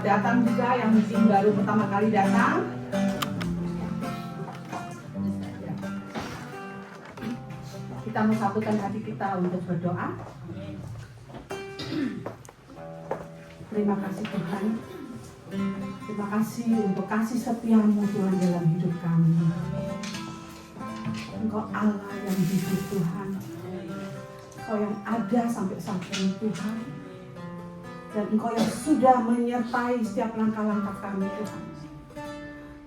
Datang juga yang mungkin baru pertama kali datang. Kita mau satukan hati kita untuk berdoa. Terima kasih Tuhan. Terima kasih untuk kasih setia-Mu Tuhan dalam hidup kami. Engkau Allah yang hidup Tuhan. Engkau yang ada sampai saat ini Tuhan. Dan Engkau yang sudah menyertai setiap langkah-langkah kami Tuhan.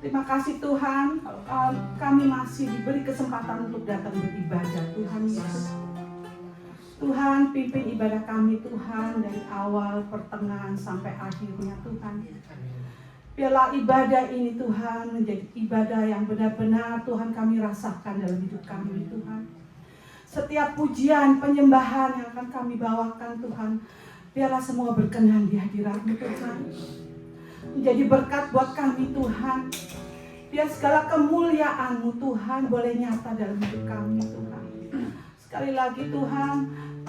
Terima kasih Tuhan, kami masih diberi kesempatan untuk datang beribadah Tuhan Yesus. Tuhan, pimpin ibadah kami Tuhan dari awal, pertengahan sampai akhirnya Tuhan. Biarlah ibadah ini Tuhan menjadi ibadah yang benar-benar Tuhan kami rasakan dalam hidup kami Tuhan. Setiap pujian, penyembahan yang akan kami bawakan Tuhan, biarlah semua berkenan di hadirat-Mu Tuhan. Menjadi berkat buat kami Tuhan. Biar segala kemuliaan-Mu Tuhan boleh nyata dalam hidup kami Tuhan. Sekali lagi Tuhan,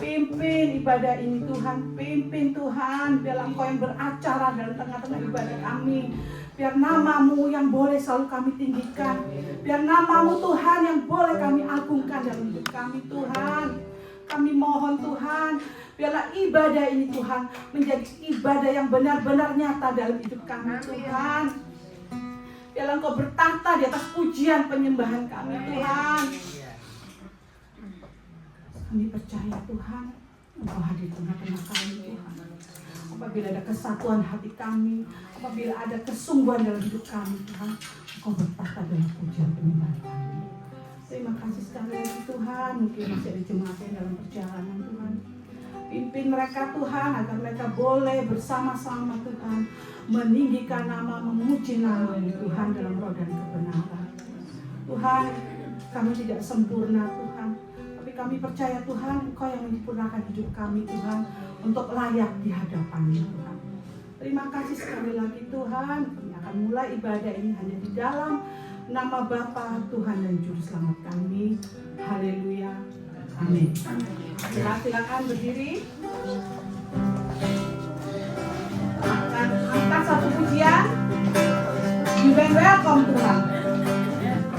pimpin ibadah ini Tuhan. Pimpin Tuhan, biarlah Engkau yang beracara dalam tengah-tengah ibadah kami. Biar nama-Mu yang boleh selalu kami tinggikan. Biar nama-Mu Tuhan yang boleh kami agungkan dalam hidup kami Tuhan. Kami mohon Tuhan, biarlah ibadah ini Tuhan menjadi ibadah yang benar-benar nyata dalam hidup kami Tuhan. Biarlah Engkau bertahta di atas pujian penyembahan kami Tuhan. Kami percaya Tuhan, Engkau hadir di tengah-tengah kami Tuhan. Apabila ada kesatuan hati kami, apabila ada kesungguhan dalam hidup kami Tuhan, Engkau bertahta dalam pujian penyembahan kami. Terima kasih sekali lagi Tuhan. Mungkin masih ada jemaat yang dalam perjalanan Tuhan. Pimpin mereka Tuhan agar mereka boleh bersama-sama Tuhan meninggikan nama, memuji nama Tuhan dalam roh dan kebenaran. Tuhan, kami tidak sempurna Tuhan, tapi kami percaya Tuhan Engkau yang menyempurnakan hidup kami Tuhan untuk layak di hadapan-Mu Tuhan. Terima kasih sekali lagi Tuhan. Kami akan mulai ibadah ini hanya di dalam nama Bapa, Tuhan dan Juru Selamat kami. Haleluya. Amin. Silakan berdiri. Angkat satu pujian. You been welcome Tuhan.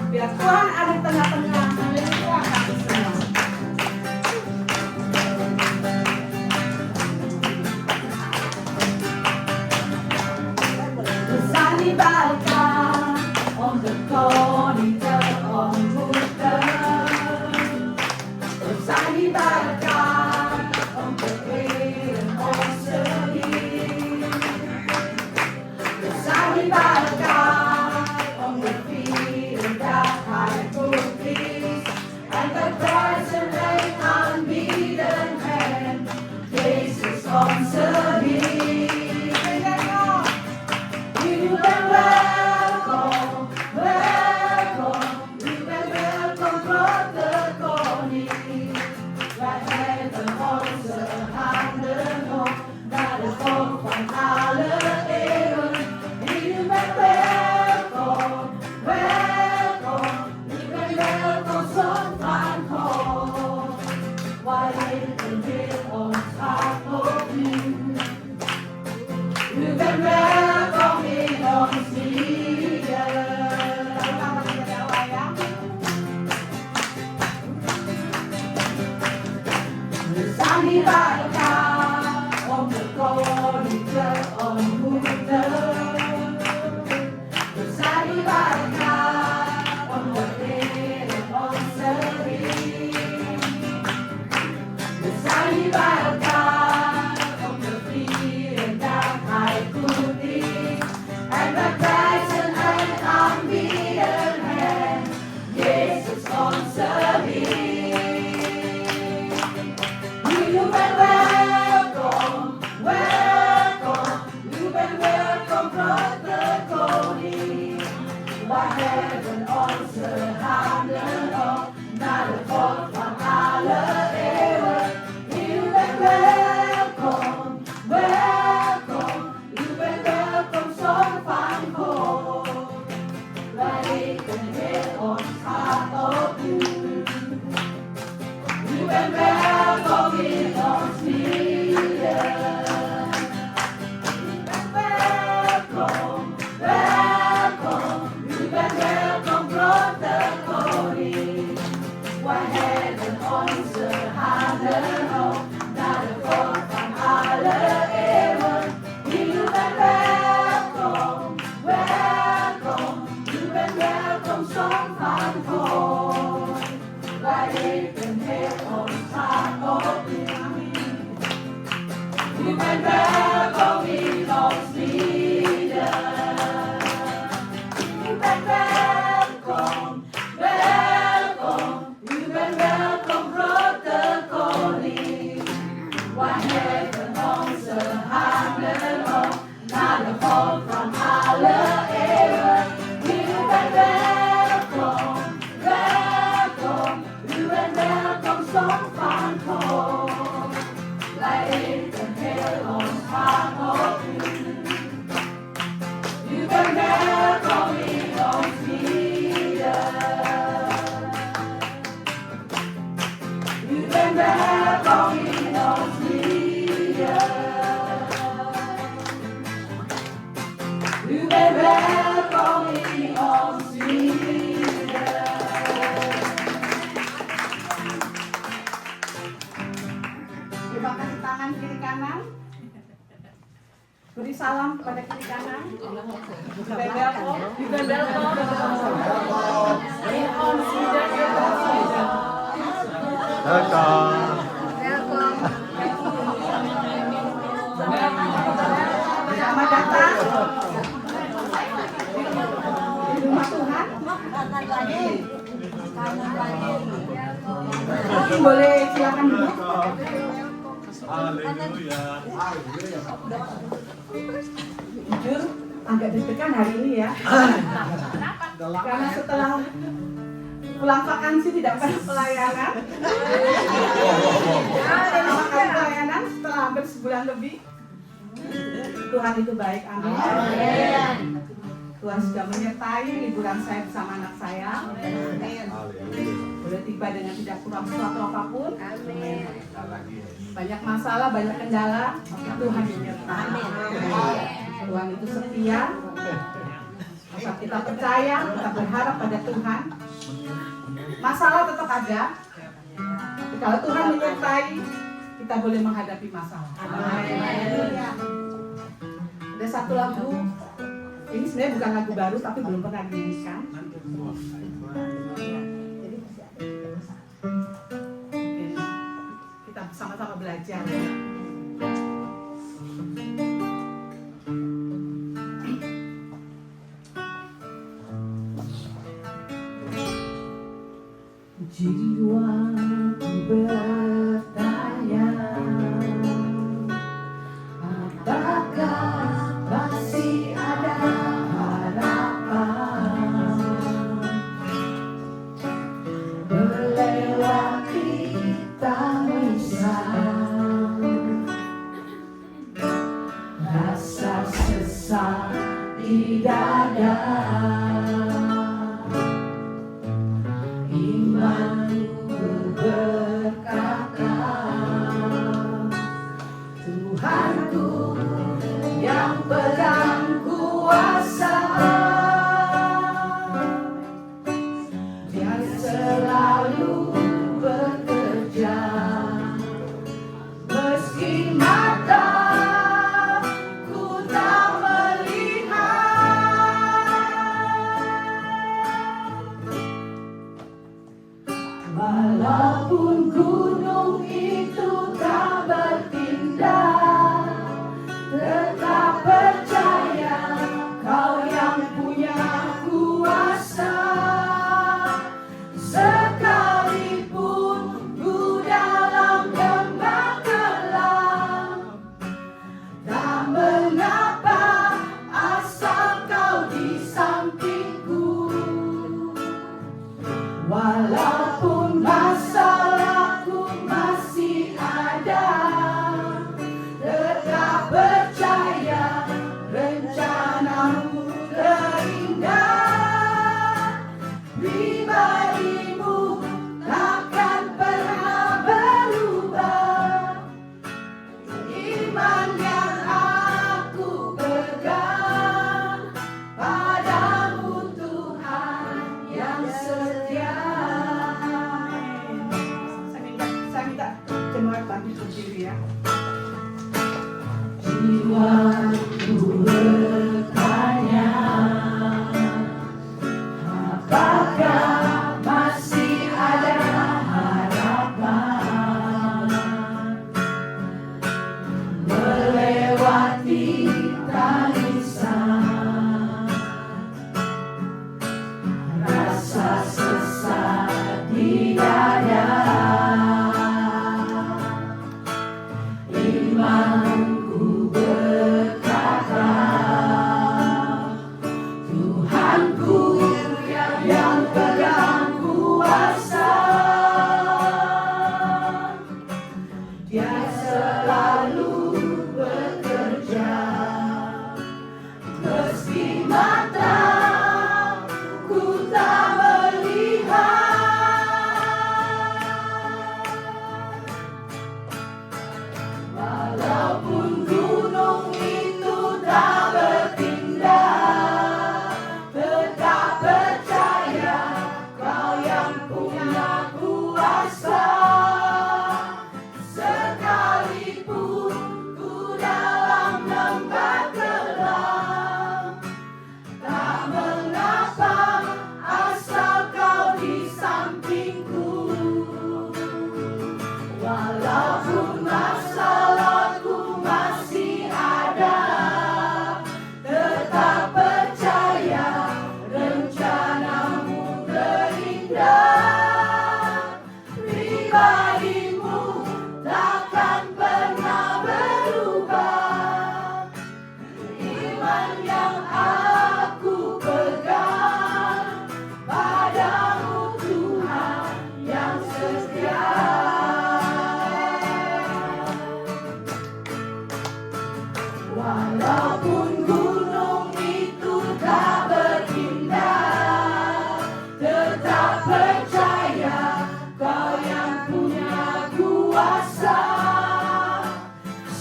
Biar Tuhan ada di tengah-tengah. Haleluya. Kami senang. Bersanibalkan untuk konita komputer. Bersanibalkan untuk ilmu sedih. Bersanibalkan untuk pindah hai putih. And the present lay unbeaten hand. Yesus kom sedih. You been welcome, welcome. You been welcome, brother Connie. Wij hebben onze handen op naar de God van alle eeuwen. You been welcome, welcome. You been welcome, Zoon van God. Wij richten weer ons hart op u. You been welcome in ons lieden. We staan hier bij elkaar om de koning te ontmoeten. We zijn hier bij elkaar om de Heer in onze Heer. We zijn hier bij elkaar om te vieren dat Hij goed is. En we prijzen en aanbieden Hem, Jezus onze Heer. You been welcome, welcome. You been welcome, brother Cody. Wij hebben onze handen op naar de God van alle eeuwen. You been welcome, welcome. You been welcome, Zoon van God. Wij richten heel ons hart op u. You been welcome in ons midden. You been welcome. Terima kasih tangan kiri kanan. Beri salam kepada kiri kanan. Selamat datang di rumah Tuhan. Boleh silakan duduk. Haleluya. Jujur agak deg-degan hari ini ya. Karena setelah pulang vakansi tidak pernah pelayanan. Pertama kali pelayanan setelah hampir sebulan lebih. Tuhan itu baik, amin. Tuhan sudah menyertai liburan saya bersama anak saya. Boleh tiba dengan tidak kurang sesuatu apapun. Banyak masalah, banyak kendala, tapi Tuhan menyertai. Tuhan itu setia. Saat kita percaya, kita berharap pada Tuhan. Masalah tetap ada, tapi kalau Tuhan menyertai, kita boleh menghadapi masalah. Ada satu lagu, ini sebenarnya bukan lagu baru, tapi belum pernah dinyanyikan. Kita sama-sama belajar. Jiwaku bertanya, apakah masih ada harapan melewati tangisan, rasa sesak di dada. Tuhanku yang pedang kuasa, Dia selalu bekerja, meski mataku tak melihat.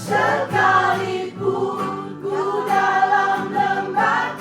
Sekalipun ku dalam lembah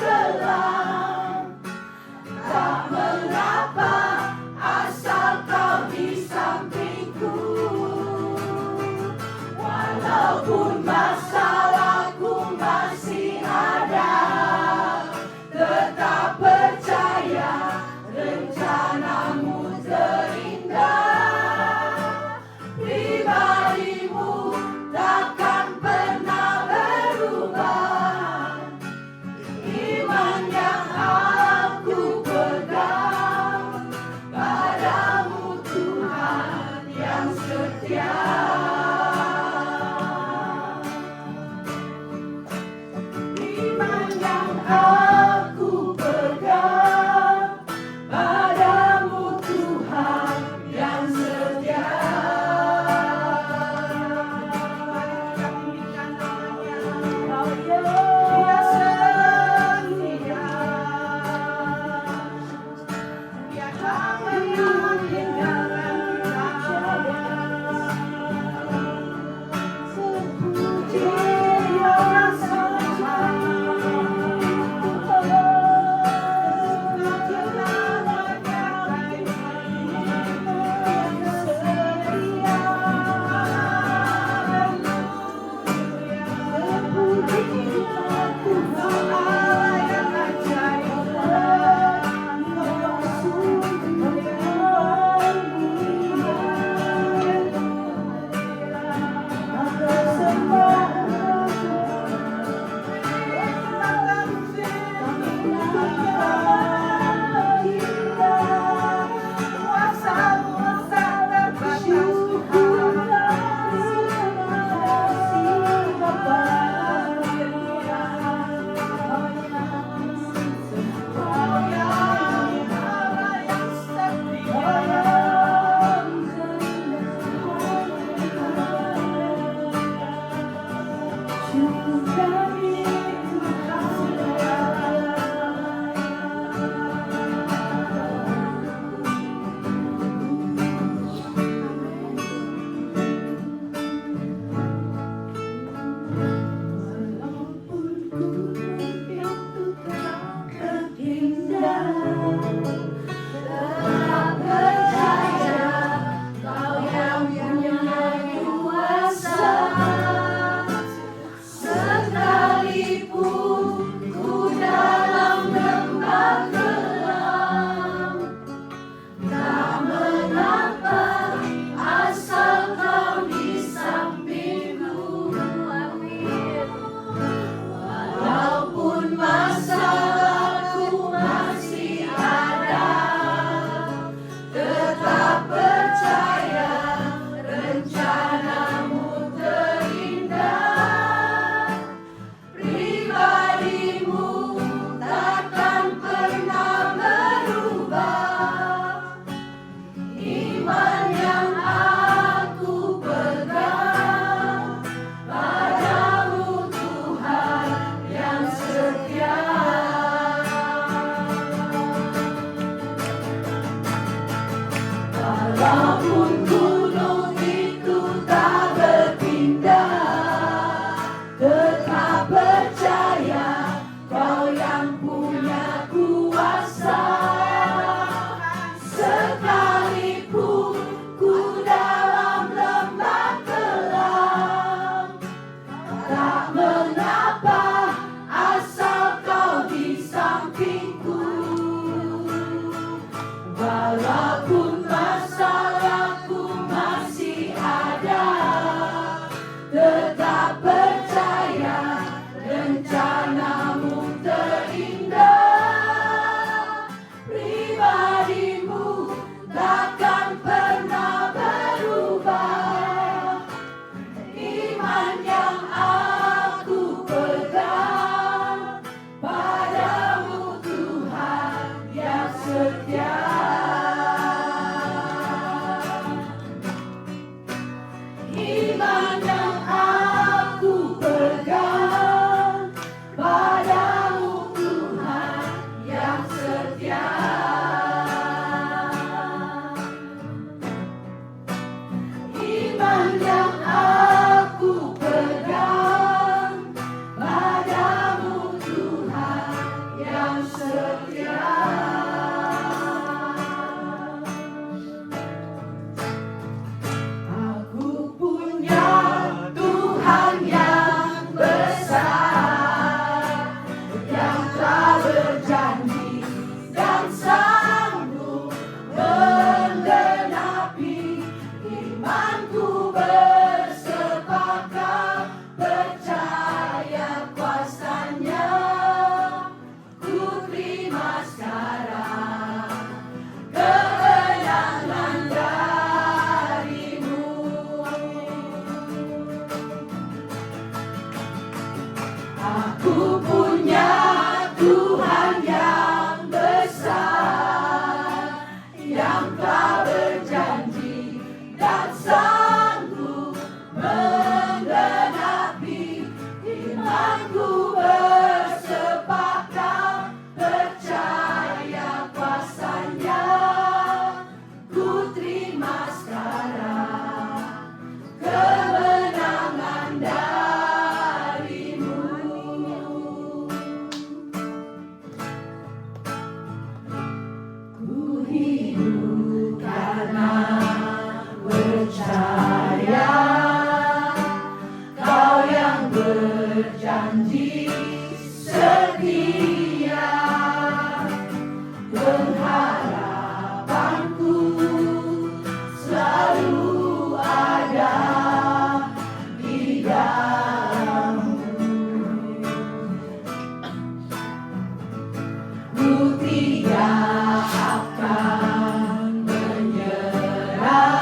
ku tidak akan menyerah,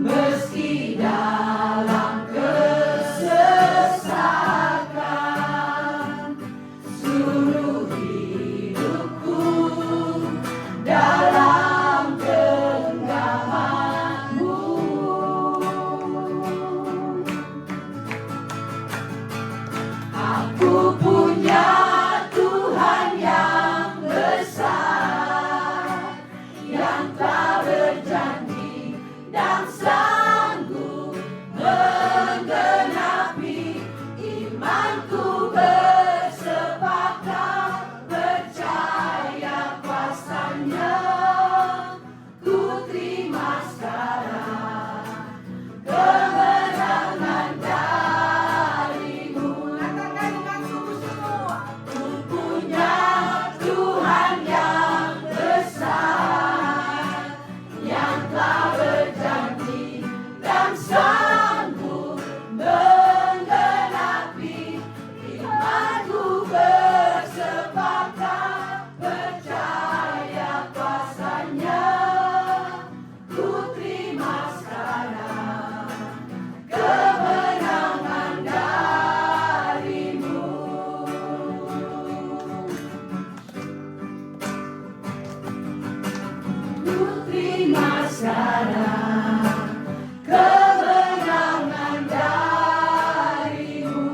meski dalam kesesakan, seluruh hidupku dalam genggaman-Mu. Aku punya Tuhan yang besar, yang telah berjanji dan sanggup menggenapi imanku, bersepakat percaya kuasa-Nya. Ku terima sekarang kemenangan dari-Mu. Katakan dengan sungguh-sungguh, ku punya Tuhan yang besar, yang telah berjanji dan sanggup menggenapi imanku, bersepakat percaya kuasa-Nya. Ku terima sekarang kemenangan dari-Mu. Ku terima sekarang kemenangan dari-Mu.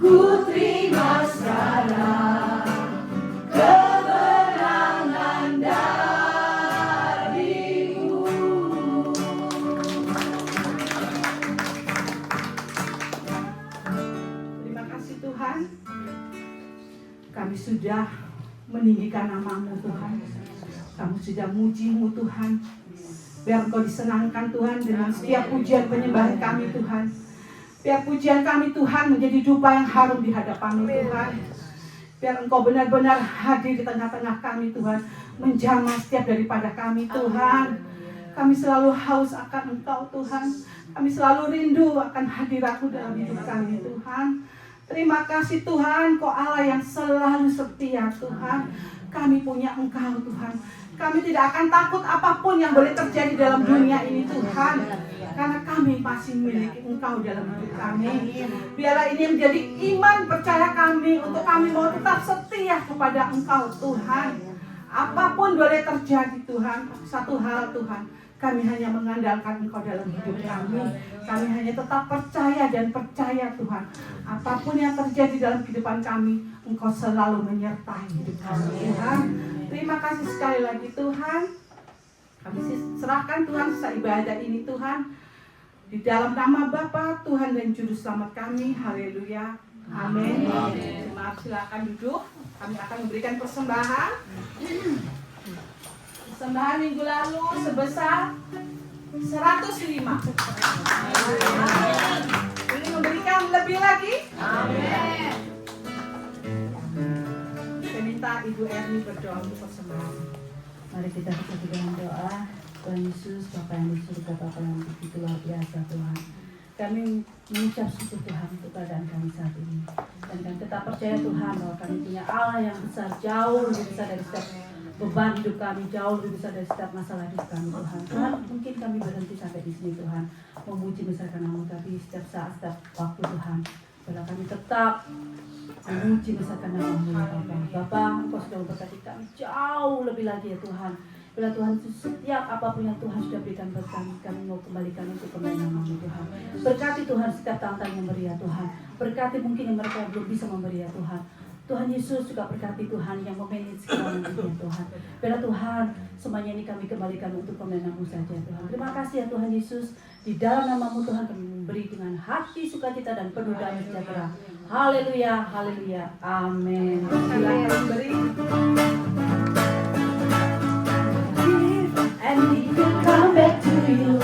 Ku terima sekarang kemenangan dari-Mu. Terima kasih Tuhan, kami sudah meninggikan nama-Mu Tuhan, kami sudah muji-Mu Tuhan. Biar Engkau disenangkan Tuhan dengan setiap pujian penyembahan kami Tuhan. Biar pujian kami Tuhan menjadi dupa yang harum di hadapan-Mu Tuhan. Biar Engkau benar-benar hadir di tengah-tengah kami Tuhan, menjamah setiap daripada kami Tuhan. Kami selalu haus akan Engkau Tuhan. Kami selalu rindu akan hadirat-Mu dalam hidup kami Tuhan. Terima kasih Tuhan, Kau Allah yang selalu setia Tuhan. Kami punya Engkau Tuhan. Kami tidak akan takut apapun yang boleh terjadi dalam dunia ini Tuhan, karena kami masih memiliki Engkau dalam hidup kami. Biarlah ini menjadi iman percaya kami untuk kami mau tetap setia kepada Engkau Tuhan. Apapun boleh terjadi Tuhan, satu hal Tuhan, kami hanya mengandalkan Engkau dalam hidup kami. Kami hanya tetap percaya dan percaya Tuhan. Apapun yang terjadi dalam kehidupan kami, Engkau selalu menyertai hidup kami Tuhan. Terima kasih sekali lagi Tuhan. Kami serahkan Tuhan sisa ibadah ini Tuhan, di dalam nama Bapa, Tuhan dan Juru Selamat kami. Haleluya. Amin. Maaf, silakan duduk. Kami akan memberikan persembahan. Persembahan minggu lalu sebesar 105. Ini memberikan lebih lagi. Amin. Saya minta Ibu Erni berdoa untuk persembahan. Mari kita bersatu dalam doa. Tuhan Yesus, Bapa yang di surga, Bapa yang begitu luar biasa Tuhan. Kami mengucap syukur Tuhan untuk keadaan kami saat ini. Dan kami tetap percaya Tuhan bahwa kami punya Allah yang besar, jauh lebih besar dari setiap beban hidup kami, jauh lebih besar dari setiap masalah hidup kami Tuhan. Tuhan, mungkin kami berhenti sampai di sini Tuhan, memuji besarkan nama-Mu, tapi setiap saat, setiap waktu Tuhan, bila kami tetap memuji besarkan nama-Mu ya Bapa. Bapa, Engkau sudah memberkati kami jauh lebih lagi ya Tuhan. Bila Tuhan, setiap apapun yang Tuhan sudah berikan buat kami mau kembalikan untuk kemuliaan nama-Mu Tuhan. Berkati Tuhan setiap tantangan yang memberi ya Tuhan. Berkati mungkin yang mereka belum bisa memberi ya Tuhan. Tuhan Yesus juga berkati Tuhan yang memanage segalanya ya Tuhan. Bila Tuhan, semuanya ini kami kembalikan untuk kemuliaan nama-Mu saja Tuhan. Terima kasih ya Tuhan Yesus. Di dalam nama-Mu Tuhan kami memberi dengan hati sukacita dan penuh damai sejahtera. Haleluya, haleluya, amin. Silakan beri. And we will come back to you.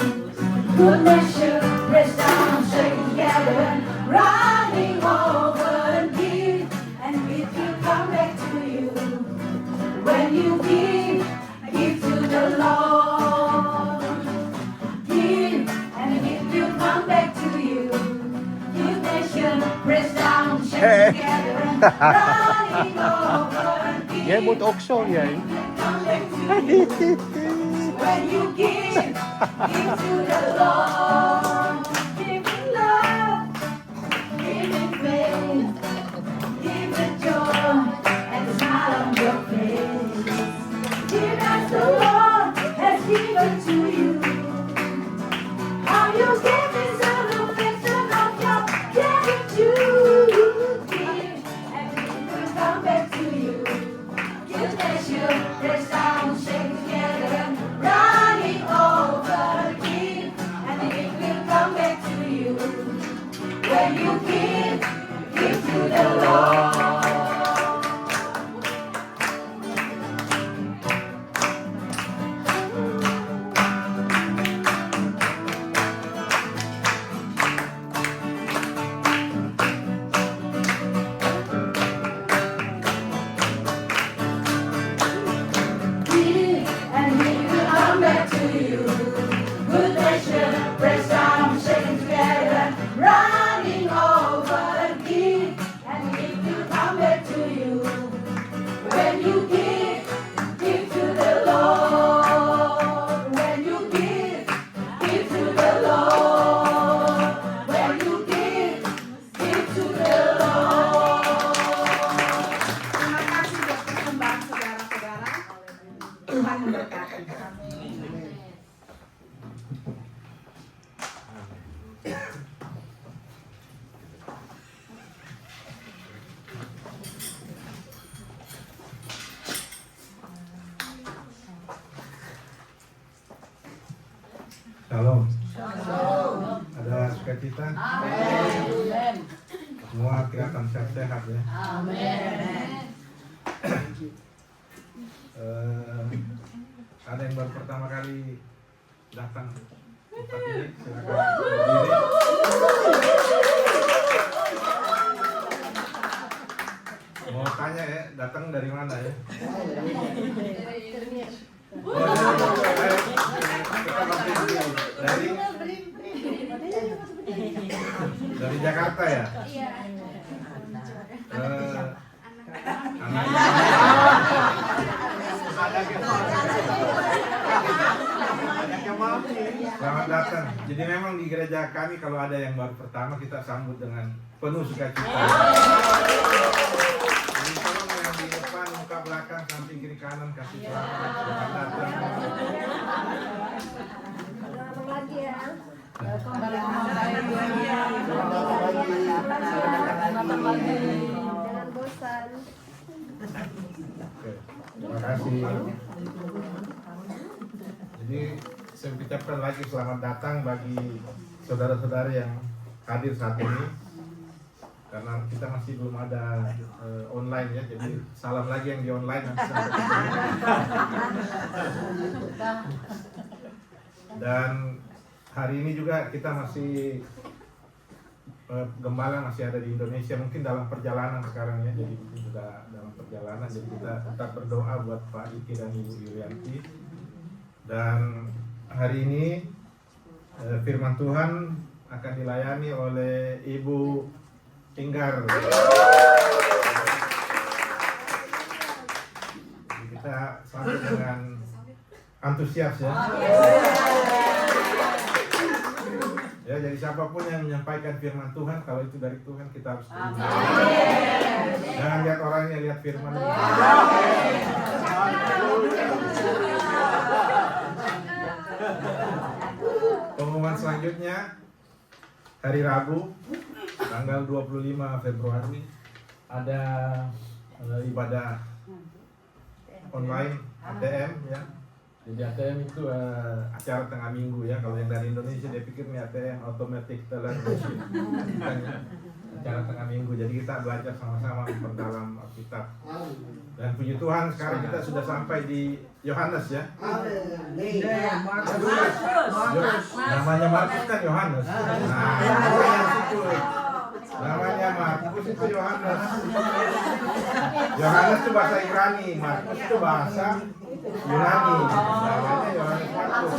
Good measure, press down, shake together, running over and give. And it will come back to you. When you give to the Lord. Give, and it will come back to you. running over again. Jij moet ook zo, jij. Come back to you. When you give to the Lord, give it love, give it faith, give it joy, and a smile on your face. Give as the Lord has given to you. How you give is a reflection of your gratitude. Give, and it will come back to you. Give measure, press down, shake together, running over again, and it will come back to you. When you give to the Lord. Give, and it will come back to you. Good measure, press down, shaking together, running over again, and it will come back to you. When you give to the Lord. When you give to the Lord. When you give to the Lord. Terima kasih buat persembahan saudara-saudara. Tuhan memberkati. Shalom. Ada sukacita? Amin. Semua kelihatan sehat-sehat ya. Ada yang baru pertama kali datang tempat ini, silakan berdiri. Mau tanya ya, datang dari mana ya? Dari Jakarta ya? Selamat datang. Jadi memang di gereja kami kalau ada yang baru pertama kita sambut dengan penuh sukacita. Jadi tolong yang di depan, muka belakang, samping kiri kanan kasih selamat datang. Jangan bosan. Oke, terima kasih. Jadi saya ucapkan lagi selamat datang bagi saudara-saudara yang hadir saat ini. Karena kita masih belum ada online ya, jadi salam lagi yang di online nanti sampai ketemu. Dan hari ini juga kita masih gembala masih ada di Indonesia, mungkin dalam perjalanan sekarang ya, jadi mungkin sudah dalam perjalanan. Jadi kita tetap berdoa buat Pak Iki dan Ibu Yulianti. Dan hari ini firman Tuhan akan dilayani oleh Ibu Inggar. Jadi kita sambut dengan antusias ya. Ya, jadi siapapun yang menyampaikan firman Tuhan, kalau itu dari Tuhan kita harus terima. Jangan lihat orangnya, lihat firman. Pengumuman selanjutnya hari Rabu tanggal 25 Februari ada ibadah online ATM ya. Jadi ATM itu acara tengah minggu ya. Kalau yang dari Indonesia dia pikir ini ATM, Automatic Teller Machine. Bukan ya. Acara tengah minggu. Jadi kita belajar sama-sama memperdalam Alkitab. Dan puji Tuhan sekarang kita sudah sampai di Yohanes ya. Namanya Markus kan Yohanes. Nah, namanya Markus itu Yohanes. Yohanes itu bahasa Ibrani, Markus itu bahasa Yunani. Namanya Yohanes Markus.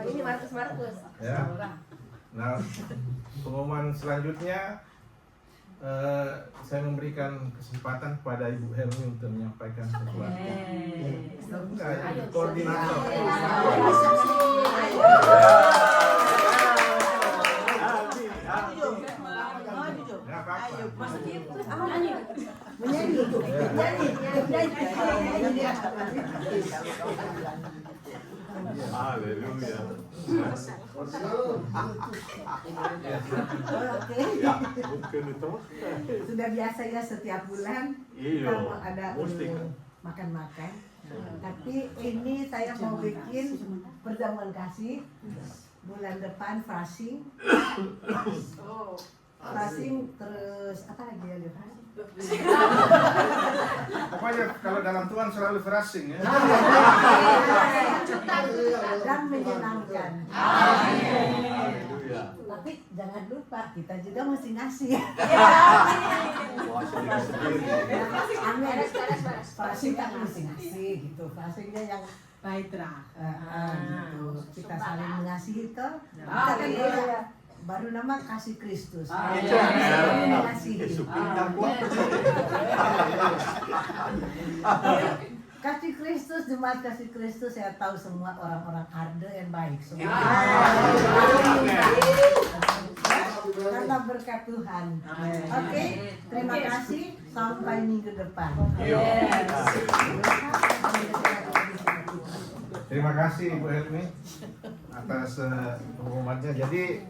Ini Markus Markus. Ya. Nah, pengumuman selanjutnya saya memberikan kesempatan kepada Ibu Helmi untuk menyampaikan sesuatu. Enggak, koordinator. Ya, apa-apa. Haleluya. Bukan itu. Sudah biasa ya setiap bulan Iya. kalau ada Mesti kan. makan-makan. Tapi ini saya mau bikin perjamuan kasih bulan depan fasting. Fasting terus apa lagi ya depan? Pokoknya kalau dalam Tuhan selalu frasing ya. Dan menyenangkan. Haleluya. Tapi jangan lupa kita juga mesti ngasih. Puasa diri sendiri. Amin. Fasting kan mesti ngasih gitu. Fastingnya yang Baiklah. gitu. Kita saling mengasihi toh. Kita kan baru nama kasih Kristus. Mengasihi. Yesus pintar buat. Kasih Kristus, jemaat kasih Kristus, saya tahu semua orang-orang arde yang baik semua. Karena berkat Tuhan. Oke, terima kasih. Sampai minggu depan. Terima kasih Ibu Helmi atas pengumumannya. Jadi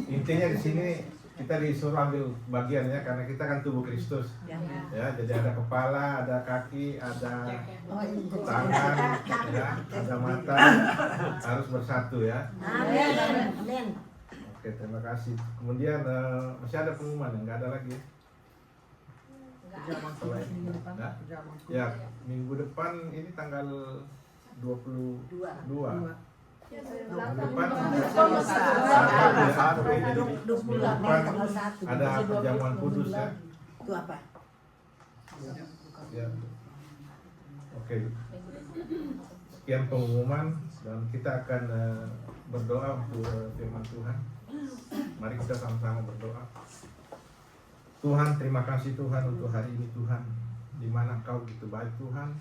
intinya di sini kita disuruh ambil bagian ya, karena kita kan tubuh Kristus. Ya, jadi ada kepala, ada kaki, ada tangan, ya, ada mata, harus bersatu ya. Amin. Oke, terima kasih. Kemudian masih ada pengumuman, nggak ada lagi? Nggak? Ya, minggu depan ini tanggal 22. Minggu depan ada perjamuan kudus ya. Itu apa? Ya. Oke. Sekian pengumuman dan kita akan berdoa untuk firman Tuhan. Mari kita sama-sama berdoa. Tuhan, terima kasih Tuhan untuk hari ini Tuhan, di mana Engkau begitu baik Tuhan.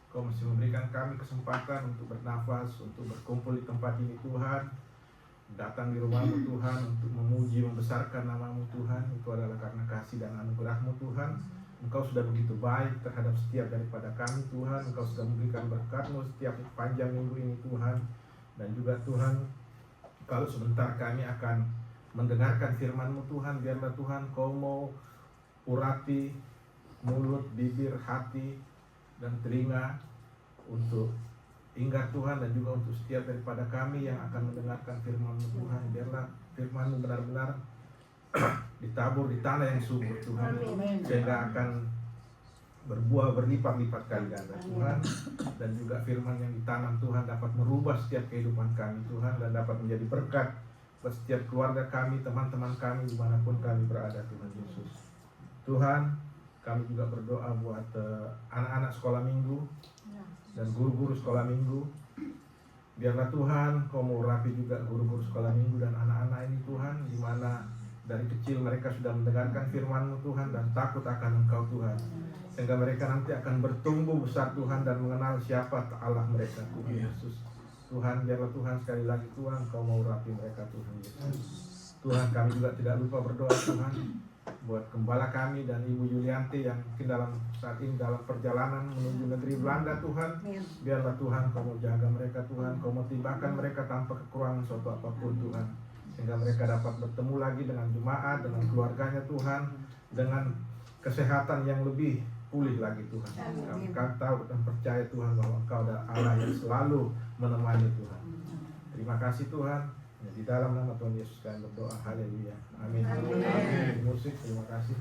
Kau masih memberikan kami kesempatan untuk bernafas, untuk berkumpul di tempat ini Tuhan, datang di rumah-Mu Tuhan, untuk memuji, membesarkan nama-Mu Tuhan. Itu adalah karena kasih dan anugerah-Mu Tuhan. Engkau sudah begitu baik terhadap setiap daripada kami Tuhan. Engkau sudah memberikan berkat-Mu setiap panjang minggu ini Tuhan. Dan juga Tuhan, kalau sebentar kami akan mendengarkan firman-Mu Tuhan, biarlah Tuhan Kau mau urati mulut, bibir, hati, dan telinga untuk ingat Tuhan, dan juga untuk setiap daripada kami yang akan mendengarkan firman-Mu Tuhan. Biarlah firman-Mu benar-benar ditabur di tanah yang subur Tuhan, sehingga akan berbuah berlipat-lipat kali ganda Tuhan. Dan juga firman yang ditanam Tuhan dapat merubah setiap kehidupan kami Tuhan, dan dapat menjadi berkat buat setiap keluarga kami, teman-teman kami, dimanapun kami berada Tuhan Yesus. Tuhan, kami juga berdoa buat anak-anak sekolah minggu dan guru-guru sekolah minggu. Biarlah Tuhan Kau mau rapi juga guru-guru sekolah minggu dan anak-anak ini Tuhan, di mana dari kecil mereka sudah mendengarkan firman-Mu Tuhan dan takut akan Engkau Tuhan, sehingga mereka nanti akan bertumbuh besar Tuhan dan mengenal siapa Allah mereka Tuhan Yesus. Tuhan, biarlah Tuhan sekali lagi Tuhan Kau mau rapi mereka Tuhan Yesus. Tuhan, kami juga tidak lupa berdoa Tuhan buat gembala kami dan Ibu Yulianti yang mungkin saat ini dalam perjalanan menuju negeri Belanda Tuhan. Biarlah Tuhan Kau mau jaga mereka Tuhan, Kau mau timbangkan mereka tanpa kekurangan suatu apapun Tuhan, sehingga mereka dapat bertemu lagi dengan jemaat, dengan keluarganya Tuhan, dengan kesehatan yang lebih pulih lagi Tuhan. Kami tahu dan percaya Tuhan bahwa Engkau adalah Allah yang selalu menemani Tuhan. Terima kasih Tuhan. Di dalam nama Tuhan Yesus kami berdoa. Haleluya. Amin. Musik, terima kasih.